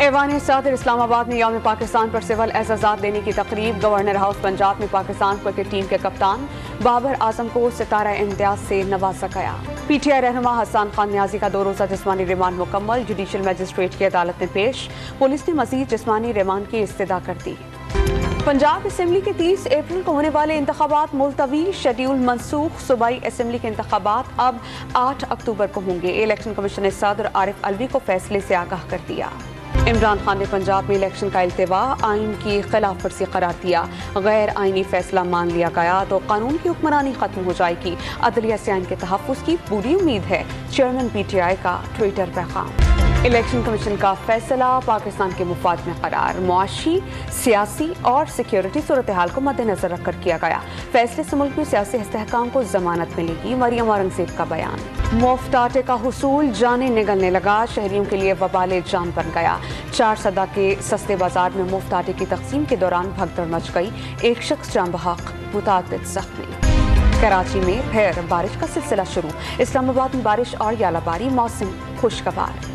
ऐवान सदर इस्लामाबाद में यौम पाकिस्तान पर सिविल एजाज़ात देने की तकरीब। गवर्नर हाउस पंजाब में पाकिस्तान क्रिकेट टीम के कप्तान बाबर आजम को सितारा इम्तियाज से नवाजा गया। PTI रहनुमा हसन खान न्याजी का 2 रोज़ा जिस्मानी रिमांड मुकम्मल। जुडिशल मजिस्ट्रेट की अदालत में पेश। पुलिस ने मजीद जिस्मानी रिमांड की इस्तदा कर दी। पंजाब असम्बली के 30 अप्रैल को होने वाले इंतखाबात मुलतवी, शेड्यूल मनसूख। सूबाई असम्बली के इंतखाबात अब 8 अक्टूबर को होंगे। इलेक्शन कमीशन ने सदर आरिफ अलवी को फैसले से आगाह कर दिया। इमरान खान ने पंजाब में इलेक्शन का इल्तिवा आइन की खिलाफ वर्जी करार दिया। गैर आइनी फैसला मान लिया गया तो कानून की हुक्मरानी खत्म हो जाएगी। अदलिया से आइन के तहफ़्फ़ुज़ की पूरी उम्मीद है। चेयरमैन PTI का ट्विटर पैगाम। इलेक्शन कमीशन का फैसला पाकिस्तान के मुफाद में करार। मुआशी, सियासी और सिक्योरिटी सूरत हाल को मद्देनजर रखकर किया गया। फैसले से मुल्क में सियासी इस्तेहकाम को जमानत मिलेगी। मरियम औरंगजेब का बयान। मुफ्त आटे का हुसूल जाने निगलने लगा। शहरियों के लिए वबाले जान बन गया। 4 सदा के सस्ते बाजार में मुफ्त आटे की तकसीम के दौरान भगदड़ मच गई। एक शख्स जान बहक, मुतादिद जख्मी। कराची में फिर बारिश का सिलसिला शुरू। इस्लामाबाद में बारिश और यालाबारी। मौसम खुशगवार।